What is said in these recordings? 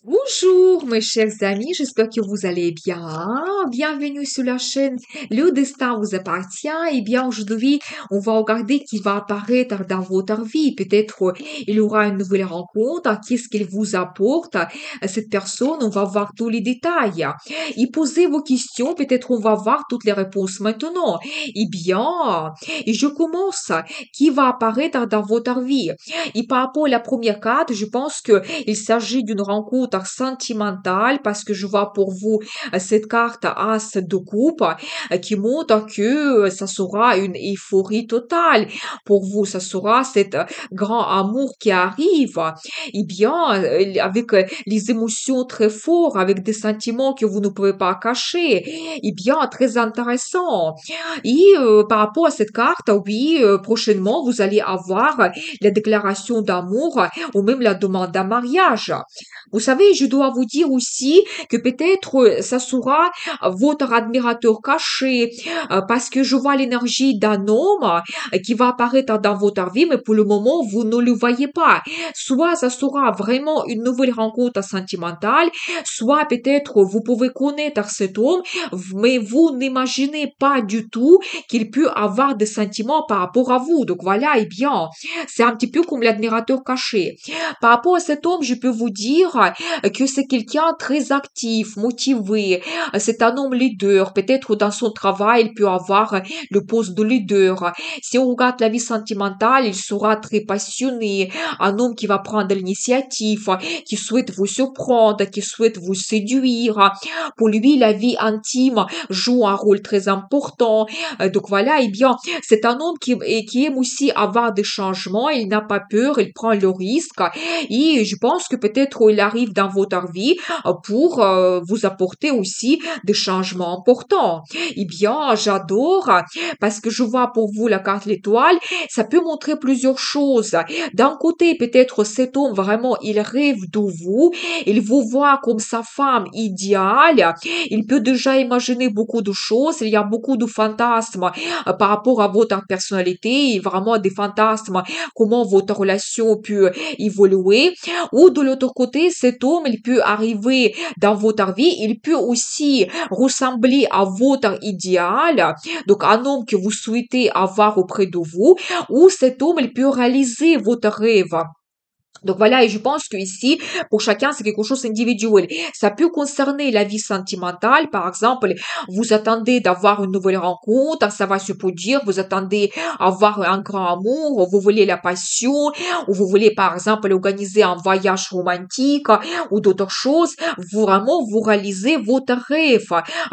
Bonjour mes chers amis, j'espère que vous allez bien. Bienvenue sur la chaîne Le Destin vous appartient. Eh bien aujourd'hui, on va regarder qui va apparaître dans votre vie. Peut-être il y aura une nouvelle rencontre. Qu'est-ce qu'il vous apporte cette personne? On va voir tous les détails. Et posez vos questions. Peut-être on va voir toutes les réponses maintenant. Eh bien, et je commence. Qui va apparaître dans votre vie? Et par rapport à la première carte, je pense que il s'agit d'une rencontre sentimentale parce que je vois pour vous cette carte As de coupe qui montre que ça sera une euphorie totale. Pour vous, ça sera cet grand amour qui arrive. Eh bien, avec les émotions très fortes, avec des sentiments que vous ne pouvez pas cacher. Eh bien, très intéressant. Et par rapport à cette carte, oui, prochainement, vous allez avoir la déclaration d'amour ou même la demande d'un mariage. Vous savez, je dois vous dire aussi que peut-être ça sera votre admirateur caché parce que je vois l'énergie d'un homme qui va apparaître dans votre vie, mais pour le moment, vous ne le voyez pas. Soit ça sera vraiment une nouvelle rencontre sentimentale, soit peut-être vous pouvez connaître cet homme, mais vous n'imaginez pas du tout qu'il peut avoir des sentiments par rapport à vous. Donc voilà, eh bien, c'est un petit peu comme l'admirateur caché. Par rapport à cet homme, je peux vous dire que c'est quelqu'un très actif, motivé. C'est un homme leader. Peut-être dans son travail, il peut avoir le poste de leader. Si on regarde la vie sentimentale, il sera très passionné. Un homme qui va prendre l'initiative, qui souhaite vous surprendre, qui souhaite vous séduire. Pour lui, la vie intime joue un rôle très important. Donc voilà, eh bien, c'est un homme qui aime aussi avoir des changements. Il n'a pas peur, il prend le risque. Et je pense que peut-être il arrive dans votre vie pour vous apporter aussi des changements importants. Eh bien, j'adore parce que je vois pour vous la carte l'étoile, ça peut montrer plusieurs choses. D'un côté, peut-être cet homme vraiment, il rêve de vous, il vous voit comme sa femme idéale, il peut déjà imaginer beaucoup de choses, il y a beaucoup de fantasmes par rapport à votre personnalité, vraiment des fantasmes, comment votre relation peut évoluer. Ou de l'autre côté, cet homme, il peut arriver dans votre vie, il peut aussi ressembler à votre idéal, donc un homme que vous souhaitez avoir auprès de vous, ou cet homme, il peut réaliser votre rêve. Donc voilà, et je pense que ici, pour chacun, c'est quelque chose d'individuel. Ça peut concerner la vie sentimentale, par exemple, vous attendez d'avoir une nouvelle rencontre, ça va se produire, vous attendez avoir un grand amour, vous voulez la passion, ou vous voulez, par exemple, organiser un voyage romantique, ou d'autres choses, vous vraiment, vous réalisez votre rêve.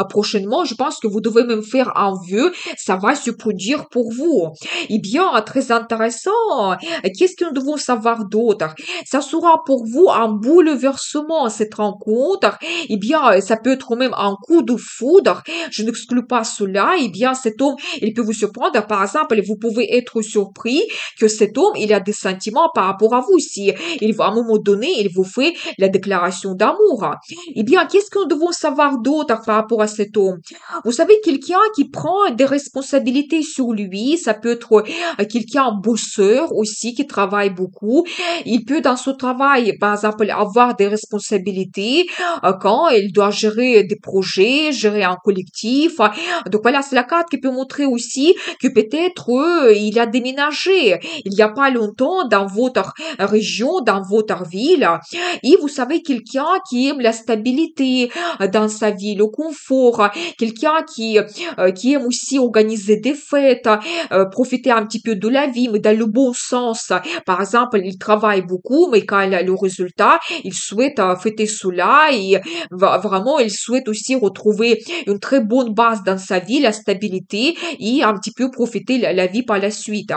Prochainement, je pense que vous devez même faire un vœu, ça va se produire pour vous. Eh bien, très intéressant. Qu'est-ce que nous devons savoir d'autre? Ça sera pour vous un bouleversement, cette rencontre. Eh bien, ça peut être même un coup de foudre. Je n'exclus pas cela. Eh bien, cet homme, il peut vous surprendre. Par exemple, vous pouvez être surpris que cet homme, il a des sentiments par rapport à vous. Si il va, à un moment donné, il vous fait la déclaration d'amour. Eh bien, qu'est-ce que nous devons savoir d'autre par rapport à cet homme? Vous savez, quelqu'un qui prend des responsabilités sur lui, ça peut être quelqu'un bosseur aussi, qui travaille beaucoup. Il peut dans son travail, par exemple, avoir des responsabilités quand il doit gérer des projets, gérer un collectif. Donc voilà, c'est la carte qui peut montrer aussi que peut-être il a déménagé il n'y a pas longtemps dans votre région, dans votre ville. Et vous savez, quelqu'un qui aime la stabilité dans sa vie, le confort, quelqu'un qui aime aussi organiser des fêtes, profiter un petit peu de la vie, mais dans le bon sens. Par exemple, il travaille beaucoup, mais quand il a le résultat, il souhaite fêter cela et vraiment, il souhaite aussi retrouver une très bonne base dans sa vie, la stabilité et un petit peu profiter la vie par la suite.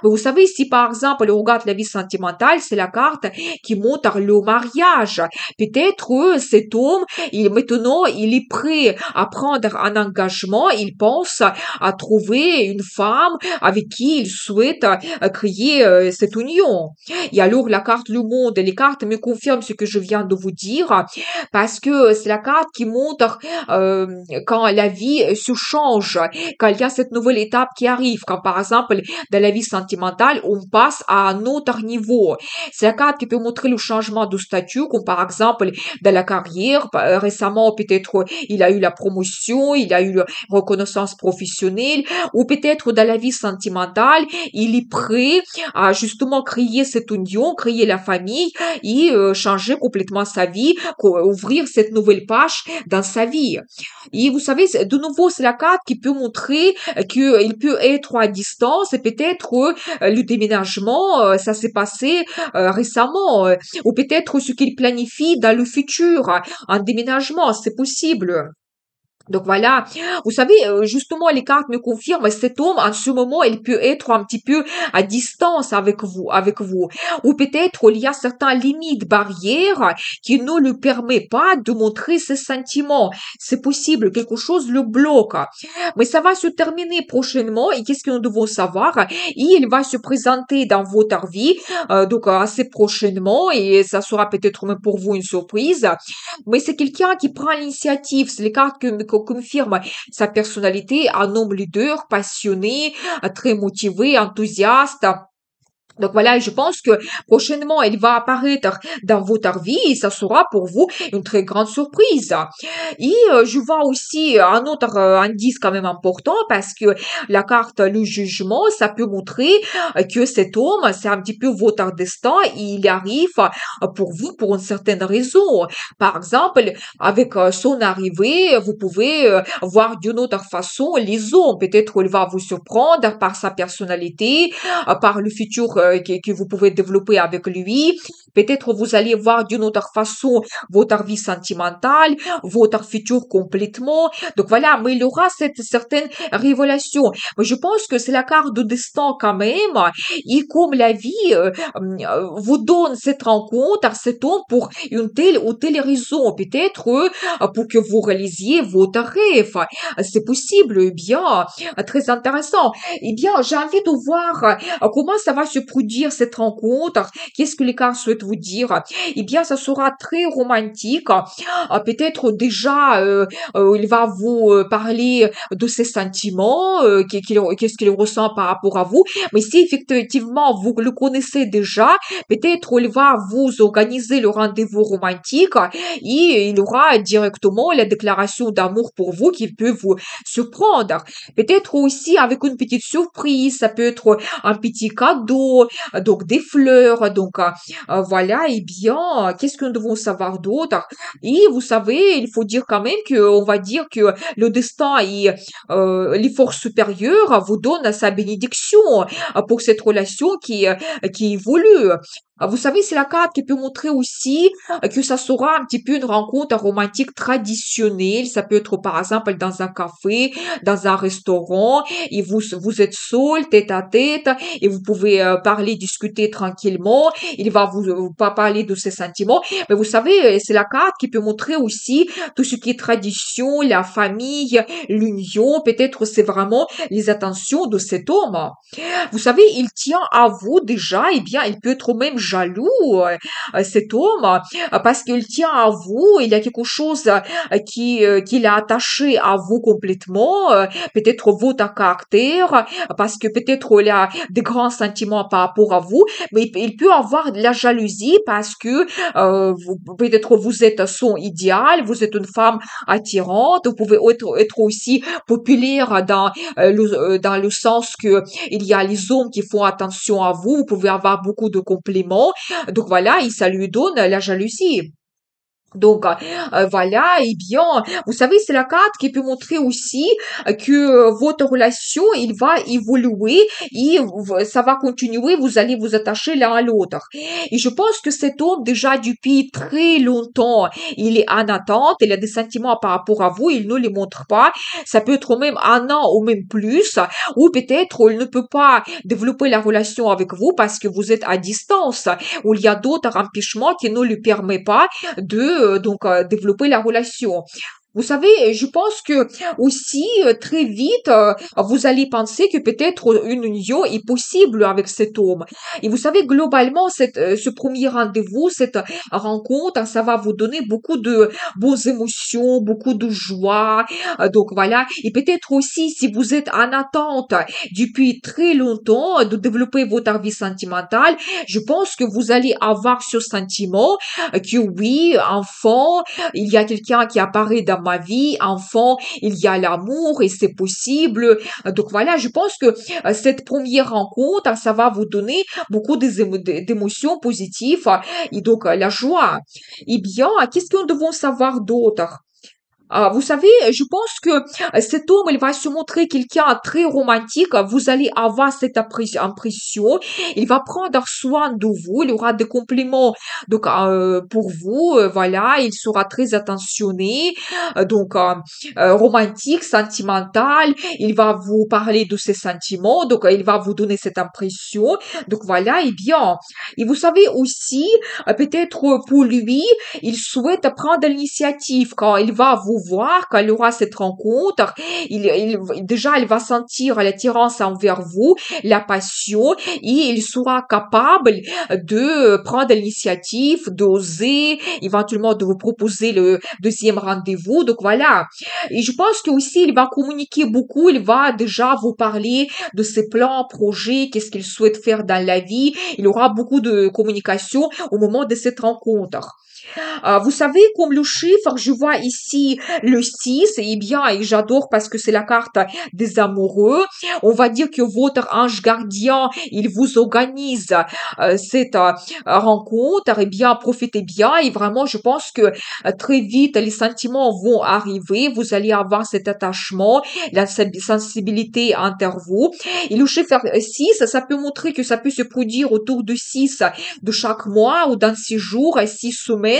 Mais vous savez, si par exemple, on regarde la vie sentimentale, c'est la carte qui montre le mariage. Peut-être cet homme, maintenant, il est prêt à prendre un engagement, il pense à trouver une femme avec qui il souhaite créer cette union. Et alors la la carte Le Monde. Les cartes me confirment ce que je viens de vous dire parce que c'est la carte qui montre euh, quand la vie se change, quand il y a cette nouvelle étape qui arrive, quand par exemple dans la vie sentimentale, on passe à un autre niveau. C'est la carte qui peut montrer le changement de statut, comme par exemple dans la carrière. Récemment, peut-être il a eu la promotion, il a eu la reconnaissance professionnelle, ou peut-être dans la vie sentimentale, il est prêt à justement créer cette union, créer la famille et changer complètement sa vie, ouvrir cette nouvelle page dans sa vie. Et vous savez, de nouveau, c'est la carte qui peut montrer qu'il peut être à distance et peut-être le déménagement, ça s'est passé récemment, ou peut-être ce qu'il planifie dans le futur, un déménagement, c'est possible. Donc voilà, vous savez, justement, les cartes me confirment, cet homme, en ce moment, il peut être un petit peu à distance avec vous. Ou peut-être il y a certaines limites, barrières qui ne lui permettent pas de montrer ses sentiments. C'est possible, quelque chose le bloque. Mais ça va se terminer prochainement et qu'est-ce que nous devons savoir? Et il va se présenter dans votre vie, donc assez prochainement et ça sera peut-être même pour vous une surprise. Mais c'est quelqu'un qui prend l'initiative. C'est les cartes que confirment sa personnalité, un homme leader, passionné, très motivé, enthousiaste. Donc voilà, je pense que prochainement, il va apparaître dans votre vie et ça sera pour vous une très grande surprise. Et je vois aussi un autre indice quand même important parce que la carte le jugement, ça peut montrer que cet homme, c'est un petit peu votre destin et il arrive pour vous pour une certaine raison. Par exemple, avec son arrivée, vous pouvez voir d'une autre façon les hommes. Peut-être il va vous surprendre par sa personnalité, par le futur que vous pouvez développer avec lui. Peut-être vous allez voir d'une autre façon votre vie sentimentale, votre futur complètement. Donc voilà, mais il y aura cette certaine révélation. Mais je pense que c'est la carte de destin quand même. Et comme la vie vous donne cette rencontre, cet homme pour une telle ou telle raison, peut-être pour que vous réalisiez votre rêve. C'est possible, eh bien, très intéressant. Eh bien, j'ai envie de voir comment ça va se produire cette rencontre. Qu'est-ce que les cartes souhaitent vous dire? Eh bien, ça sera très romantique. Peut-être déjà, il va vous parler de ses sentiments, qu'est-ce qu'il ressent par rapport à vous. Mais si effectivement vous le connaissez déjà, peut-être il va vous organiser le rendez-vous romantique et il aura directement la déclaration d'amour pour vous qui peut vous surprendre. Peut-être aussi avec une petite surprise, ça peut être un petit cadeau, donc des fleurs, donc voilà, et bien, qu'est-ce que nous devons savoir d'autre? Et vous savez, il faut dire quand même que, on va dire que le destin et les forces supérieures vous donnent sa bénédiction pour cette relation qui évolue. Vous savez, c'est la carte qui peut montrer aussi que ça sera un petit peu une rencontre romantique traditionnelle. Ça peut être par exemple dans un café, dans un restaurant, et vous êtes seul, tête à tête, et vous pouvez parler, discuter tranquillement. Il va vous pas parler de ses sentiments, mais vous savez, c'est la carte qui peut montrer aussi tout ce qui est tradition, la famille, l'union. Peut-être c'est vraiment les attentions de cet homme. Vous savez, il tient à vous déjà, eh bien, il peut être même jaloux, cet homme, parce qu'il tient à vous, il y a quelque chose qui l'a attaché à vous complètement, peut-être votre caractère, parce que peut-être il a des grands sentiments par rapport à vous, mais il peut avoir de la jalousie parce que peut-être vous êtes son idéal, vous êtes une femme attirante, vous pouvez être aussi populaire dans le sens que il y a les hommes qui font attention à vous, vous pouvez avoir beaucoup de compliments. Donc voilà, et ça lui donne la jalousie. Donc voilà, et bien, vous savez, c'est la carte qui peut montrer aussi que votre relation, il va évoluer et ça va continuer, vous allez vous attacher l'un à l'autre. Et je pense que cet homme, déjà depuis très longtemps, il est en attente, il a des sentiments par rapport à vous, il ne les montre pas. Ça peut être même un an ou même plus, ou peut-être il ne peut pas développer la relation avec vous parce que vous êtes à distance, ou il y a d'autres empêchements qui ne lui permettent pas de développer la relation. Vous savez, je pense que aussi très vite, vous allez penser que peut-être une union est possible avec cet homme. Et vous savez, globalement, ce premier rendez-vous, cette rencontre, ça va vous donner beaucoup de bonnes émotions, beaucoup de joie. Donc voilà. Et peut-être aussi, si vous êtes en attente depuis très longtemps de développer votre vie sentimentale, je pense que vous allez avoir ce sentiment que oui, enfant, il y a quelqu'un qui apparaît dans ma vie, enfant, il y a l'amour et c'est possible. Donc voilà, je pense que cette première rencontre, ça va vous donner beaucoup d'émotions positives et donc la joie. Eh bien, qu'est-ce que nous devons savoir d'autre? Vous savez, je pense que cet homme, il va se montrer quelqu'un très romantique. Vous allez avoir cette impression. Il va prendre soin de vous. Il aura des compliments donc pour vous. Voilà, il sera très attentionné. Romantique, sentimental. Il va vous parler de ses sentiments. Donc, il va vous donner cette impression. Donc voilà, et bien. Et vous savez aussi, peut-être pour lui, il souhaite prendre l'initiative quand il va vous voir, quand il y aura cette rencontre. Déjà, il va sentir l'attirance envers vous, la passion, et il sera capable de prendre l'initiative, d'oser, éventuellement de vous proposer le deuxième rendez-vous. Donc voilà. Et je pense que aussi, il va communiquer beaucoup. Il va déjà vous parler de ses plans, projets, qu'est-ce qu'il souhaite faire dans la vie. Il aura beaucoup de communication au moment de cette rencontre. Vous savez, comme le chiffre, je vois ici le 6, et bien, et j'adore parce que c'est la carte des amoureux. On va dire que votre ange gardien, il vous organise cette rencontre, et bien, profitez bien, et vraiment, je pense que très vite, les sentiments vont arriver, vous allez avoir cet attachement, la sensibilité envers vous. Et le chiffre 6, ça peut montrer que ça peut se produire autour de 6 de chaque mois ou dans 6 jours, 6 semaines.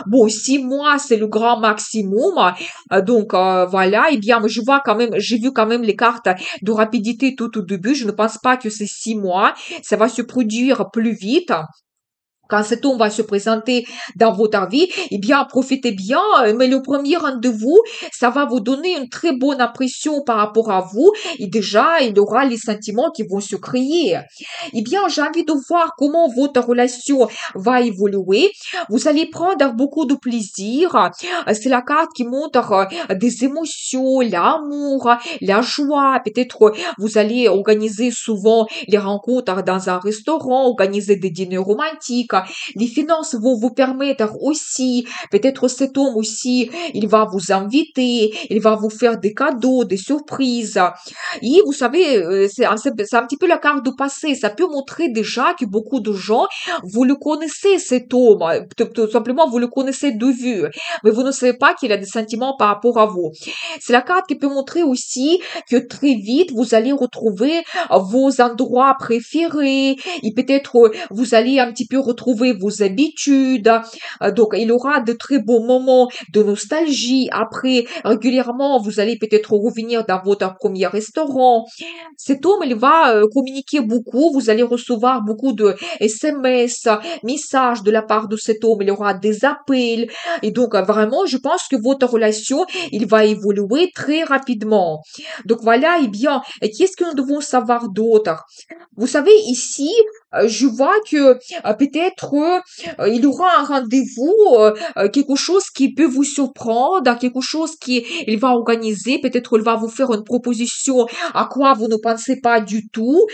Bon, 6 mois, c'est le grand maximum. Voilà. Eh bien, je vois quand même, j'ai vu quand même les cartes de rapidité tout au début. Je ne pense pas que c'est 6 mois. Ça va se produire plus vite. Quand cet homme va se présenter dans votre vie, eh bien, profitez bien, mais le premier rendez-vous, ça va vous donner une très bonne impression par rapport à vous, et déjà, il y aura les sentiments qui vont se créer. Eh bien, j'ai envie de voir comment votre relation va évoluer. Vous allez prendre beaucoup de plaisir. C'est la carte qui montre des émotions, l'amour, la joie. Peut-être vous allez organiser souvent les rencontres dans un restaurant, organiser des dîners romantiques. Les finances vont vous permettre aussi, peut-être cet homme aussi, il va vous inviter, il va vous faire des cadeaux, des surprises. Et vous savez, c'est un petit peu la carte du passé. Ça peut montrer déjà que beaucoup de gens, vous le connaissez cet homme, tout simplement vous le connaissez de vue, mais vous ne savez pas qu'il a des sentiments par rapport à vous. C'est la carte qui peut montrer aussi que très vite vous allez retrouver vos endroits préférés et peut-être vous allez un petit peu retrouver vos habitudes. Donc il aura de très beaux moments de nostalgie. Après, régulièrement, vous allez peut-être revenir dans votre premier restaurant. Cet homme, il va communiquer beaucoup. Vous allez recevoir beaucoup de SMS, messages de la part de cet homme. Il y aura des appels. Et donc, vraiment, je pense que votre relation, il va évoluer très rapidement. Donc voilà, eh bien, qu'est-ce que nous devons savoir d'autre? Vous savez, ici, je vois que peut-être il y aura un rendez-vous, quelque chose qui peut vous surprendre, quelque chose qui il va organiser, peut-être il va vous faire une proposition à quoi vous ne pensez pas du tout.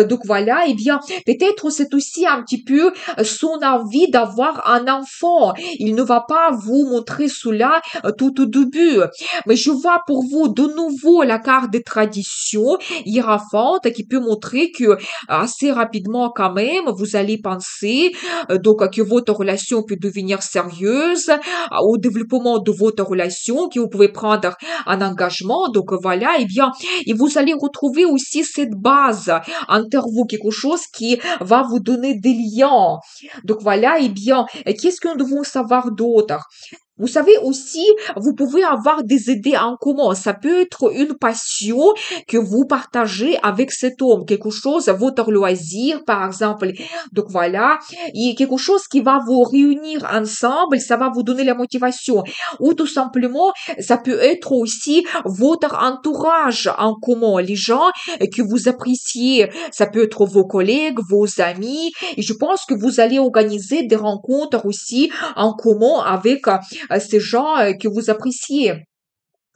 Donc voilà, eh bien, peut-être c'est aussi un petit peu son envie d'avoir un enfant. Il ne va pas vous montrer cela tout au début. Mais je vois pour vous de nouveau la carte des traditions hiérophante qui peut montrer que assez rapidement quand même, vous allez penser que votre relation peut devenir sérieuse, au développement de votre relation, que vous pouvez prendre un engagement. Donc voilà, eh bien, et vous allez retrouver aussi cette base entre vous, quelque chose qui va vous donner des liens. Donc voilà, eh bien, qu'est-ce que nous devons savoir d'autre? Vous savez aussi, vous pouvez avoir des idées en commun. Ça peut être une passion que vous partagez avec cet homme, quelque chose, votre loisir, par exemple. Donc voilà, et quelque chose qui va vous réunir ensemble, ça va vous donner la motivation. Ou tout simplement, ça peut être aussi votre entourage en commun, les gens que vous appréciez. Ça peut être vos collègues, vos amis. Et je pense que vous allez organiser des rencontres aussi en commun avec ces gens que vous appréciez.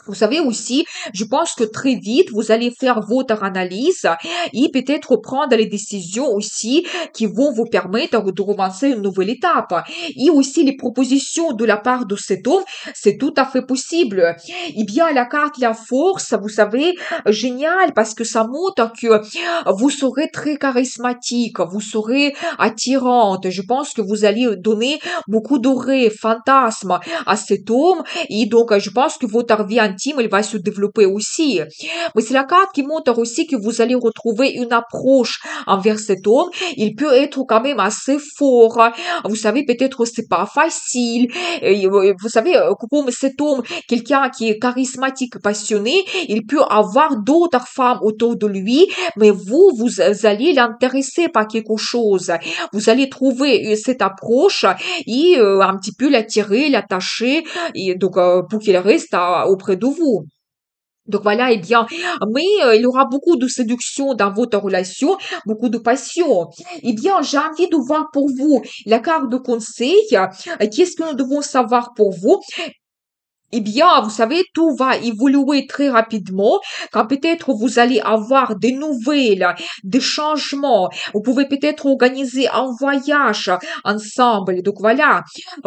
Vous savez aussi, je pense que très vite, vous allez faire votre analyse et peut-être prendre les décisions aussi qui vont vous permettre de commencer une nouvelle étape. Et aussi les propositions de la part de cet homme, c'est tout à fait possible. Eh bien, la carte La Force, vous savez, génial parce que ça montre que vous serez très charismatique, vous serez attirante. Je pense que vous allez donner beaucoup de rêves, fantasmes à cet homme et donc, je pense que votre vie intime, elle va se développer aussi. Mais c'est la carte qui montre aussi que vous allez retrouver une approche envers cet homme. Il peut être quand même assez fort. Vous savez, peut-être c'est pas facile. Et, vous savez, comme cet homme, quelqu'un qui est charismatique, passionné, il peut avoir d'autres femmes autour de lui, mais vous allez l'intéresser par quelque chose. Vous allez trouver cette approche et un petit peu l'attirer, l'attacher et donc pour qu'il reste auprès de vous. Donc voilà, eh bien, mais il y aura beaucoup de séduction dans votre relation, beaucoup de passion. Eh bien, j'ai envie de voir pour vous la carte de conseil. Qu'est-ce que nous devons savoir pour vous? Eh bien, vous savez, tout va évoluer très rapidement. Quand peut-être vous allez avoir des nouvelles, des changements. Vous pouvez peut-être organiser un voyage ensemble. Donc voilà.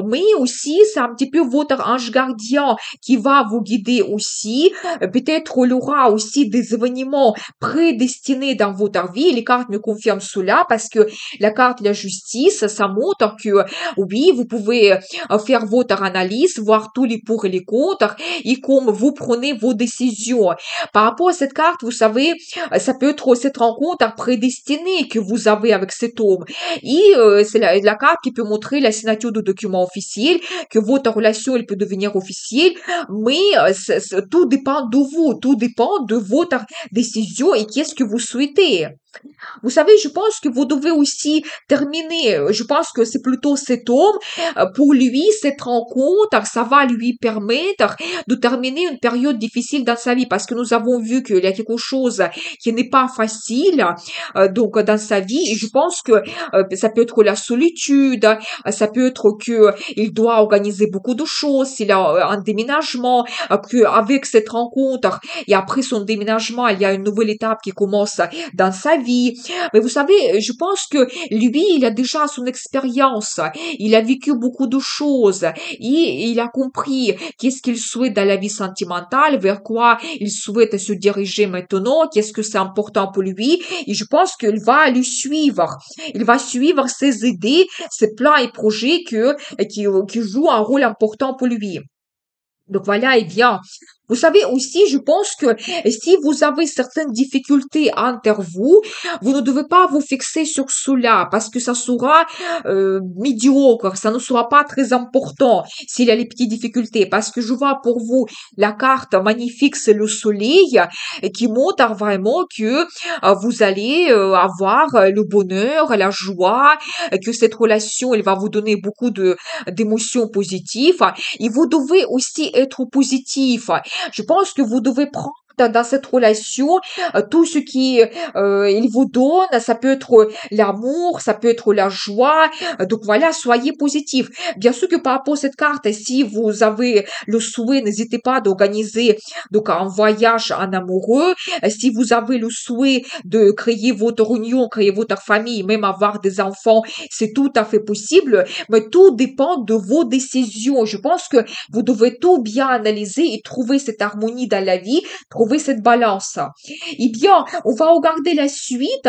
Mais aussi, c'est un petit peu votre ange gardien qui va vous guider aussi. Peut-être il y aura aussi des événements prédestinés dans votre vie. Les cartes me confirment cela parce que la carte de la justice, ça montre que oui, vous pouvez faire votre analyse, voir tous les pour et les contre, et comme vous prenez vos décisions. Par rapport à cette carte, vous savez, ça peut être cette rencontre prédestinée que vous avez avec cet homme. Et c'est la carte qui peut montrer la signature de documents officiels, que votre relation elle peut devenir officielle, mais tout dépend de vous, tout dépend de votre décision et qu'est-ce que vous souhaitez. Vous savez, je pense que vous devez aussi terminer. Je pense que c'est plutôt cet homme. Pour lui, cette rencontre, ça va lui permettre de terminer une période difficile dans sa vie parce que nous avons vu qu'il y a quelque chose qui n'est pas facile donc dans sa vie. Et je pense que ça peut être la solitude, ça peut être que il doit organiser beaucoup de choses, s'il a un déménagement, que avec cette rencontre et après son déménagement, il y a une nouvelle étape qui commence dans sa vie. Mais vous savez, je pense que lui, il a déjà son expérience. Il a vécu beaucoup de choses et il a compris qu'est-ce qu'il souhaite dans la vie sentimentale, vers quoi il souhaite se diriger maintenant, qu'est-ce que c'est important pour lui. Et je pense qu'il va lui suivre. Il va suivre ses idées, ses plans et projets qui jouent un rôle important pour lui. Donc voilà, eh bien, vous savez aussi, je pense que si vous avez certaines difficultés entre vous, vous ne devez pas vous fixer sur cela parce que ça sera médiocre, ça ne sera pas très important s'il y a les petites difficultés. Parce que je vois pour vous la carte magnifique, c'est le soleil qui montre vraiment que vous allez avoir le bonheur, la joie, que cette relation, elle va vous donner beaucoup d'émotions positives. Et vous devez aussi être positif. Je pense que vous devez prendre dans cette relation tout ce qui il vous donne, ça peut être l'amour, ça peut être la joie. Donc voilà, soyez positif. Bien sûr que par rapport à cette carte, si vous avez le souhait, n'hésitez pas d'organiser donc un voyage en amoureux. Si vous avez le souhait de créer votre union, créer votre famille, même avoir des enfants, c'est tout à fait possible. Mais tout dépend de vos décisions. Je pense que vous devez tout bien analyser et trouver cette harmonie dans la vie, trouver trouver cette balance. Eh bien, on va regarder la suite.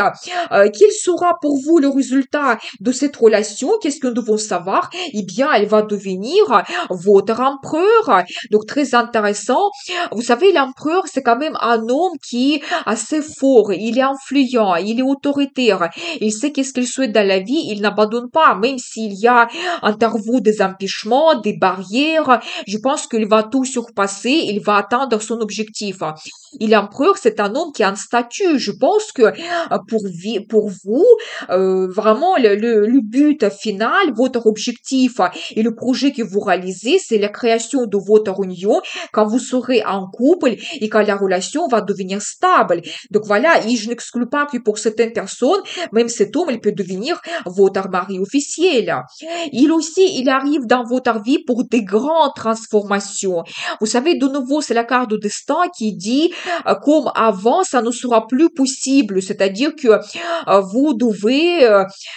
Quel sera pour vous le résultat de cette relation? Qu'est-ce que nous devons savoir? Eh bien, elle va devenir votre empereur. Donc, très intéressant. Vous savez, l'empereur, c'est quand même un homme qui est assez fort. Il est influent, il est autoritaire. Il sait qu'est-ce qu'il souhaite dans la vie. Il n'abandonne pas, même s'il y a entre vous des empêchements, des barrières. Je pense qu'il va tout surpasser. Il va atteindre son objectif. Et l'empereur, c'est un homme qui a un statut. Je pense que pour vous, vraiment, le but final, votre objectif et le projet que vous réalisez, c'est la création de votre union quand vous serez en couple et quand la relation va devenir stable. Donc voilà, et je n'exclus pas que pour certaines personnes, même cet homme, il peut devenir votre mari officiel. Il aussi, il arrive dans votre vie pour des grandes transformations. Vous savez, de nouveau, c'est la carte de destin qui dit, comme avant, ça ne sera plus possible. C'est-à-dire que vous devez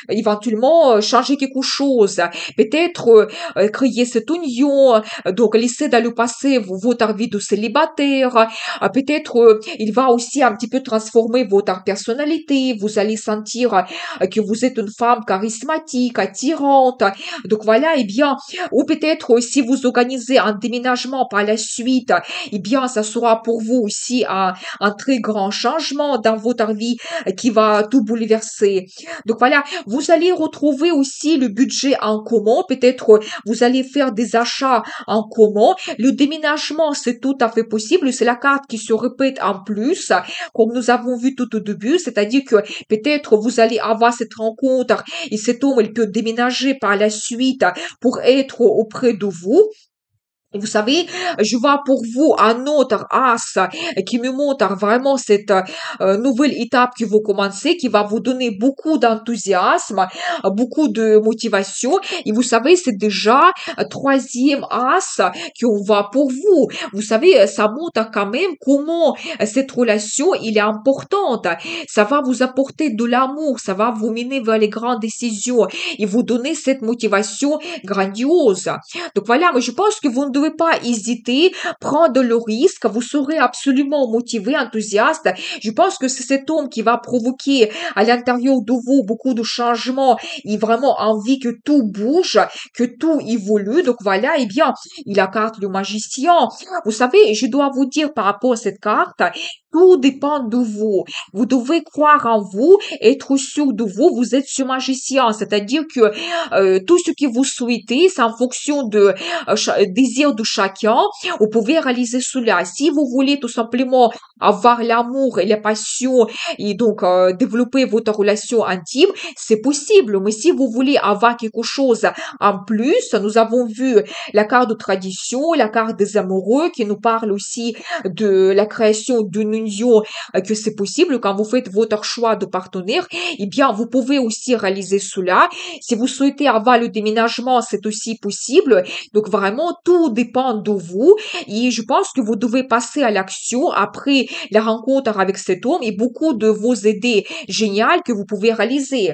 éventuellement changer quelque chose. Peut-être créer cette union, donc laisser dans le passé votre vie de célibataire. Peut-être il va aussi un petit peu transformer votre personnalité. Vous allez sentir que vous êtes une femme charismatique, attirante. Donc voilà, eh bien, ou peut-être si vous organisez un déménagement par la suite, eh bien, ça sera pour vous aussi un très grand changement dans votre vie qui va tout bouleverser. Donc voilà, vous allez retrouver aussi le budget en commun. Peut-être vous allez faire des achats en commun. Le déménagement, c'est tout à fait possible. C'est la carte qui se répète en plus, comme nous avons vu tout au début. C'est-à-dire que peut-être vous allez avoir cette rencontre et cet homme, il peut déménager par la suite pour être auprès de vous. Et vous savez, je vois pour vous un autre as qui me montre vraiment cette nouvelle étape que vous commencez, qui va vous donner beaucoup d'enthousiasme, beaucoup de motivation. Et vous savez, c'est déjà troisième as qu'on voit pour vous. Vous savez, ça montre quand même comment cette relation, il est importante. Ça va vous apporter de l'amour, ça va vous mener vers les grandes décisions et vous donner cette motivation grandiose. Donc voilà, mais je pense que vous ne devez pas hésiter, prendre le risque, vous serez absolument motivé, enthousiaste. Je pense que c'est cet homme qui va provoquer à l'intérieur de vous beaucoup de changements et vraiment envie que tout bouge, que tout évolue. Donc voilà, eh bien, il a carte le magicien. Vous savez, je dois vous dire par rapport à cette carte, tout dépend de vous. Vous devez croire en vous, être sûr de vous. Vous êtes ce magicien, c'est-à-dire que tout ce que vous souhaitez, c'est en fonction de désir de chacun. Vous pouvez réaliser cela. Si vous voulez tout simplement avoir l'amour et la passion et donc développer votre relation intime, c'est possible. Mais si vous voulez avoir quelque chose en plus, nous avons vu la carte de tradition, la carte des amoureux qui nous parle aussi de la création d'une union, que c'est possible quand vous faites votre choix de partenaire. Eh bien, vous pouvez aussi réaliser cela. Si vous souhaitez avoir le déménagement, c'est aussi possible. Donc vraiment, tout dépend de vous. Et je pense que vous devez passer à l'action après la rencontre avec cet homme et beaucoup de vos idées géniales que vous pouvez réaliser.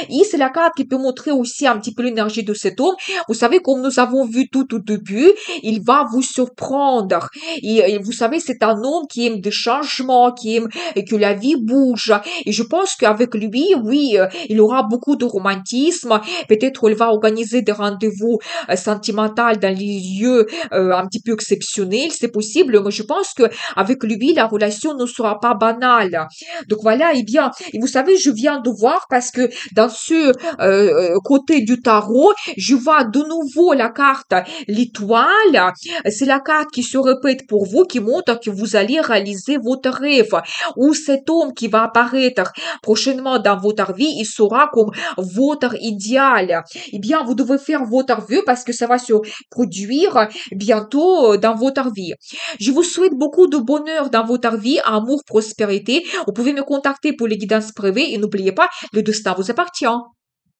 Et c'est la carte qui peut montrer aussi un petit peu l'énergie de cet homme. Vous savez, comme nous avons vu tout au début, il va vous surprendre. Et vous savez, c'est un homme qui aime des changements, qui aime que la vie bouge. Et je pense qu'avec lui, oui, il aura beaucoup de romantisme. Peut-être il va organiser des rendez-vous sentimentaux dans les lieux un petit peu exceptionnels. C'est possible, mais je pense que avec lui, la relation ne sera pas banale. Donc voilà, eh bien, et vous savez, je viens de voir parce que dans ce côté du tarot, je vois de nouveau la carte l'étoile. C'est la carte qui se répète pour vous, qui montre que vous allez réaliser votre rêve. Ou cet homme qui va apparaître prochainement dans votre vie, il sera comme votre idéal. Eh bien, vous devez faire votre vœu parce que ça va se produire bientôt dans votre vie. Je vous souhaite beaucoup de bonheur dans votre vie, amour, prospérité. Vous pouvez me contacter pour les guidances privées et n'oubliez pas, le destin vous appartient.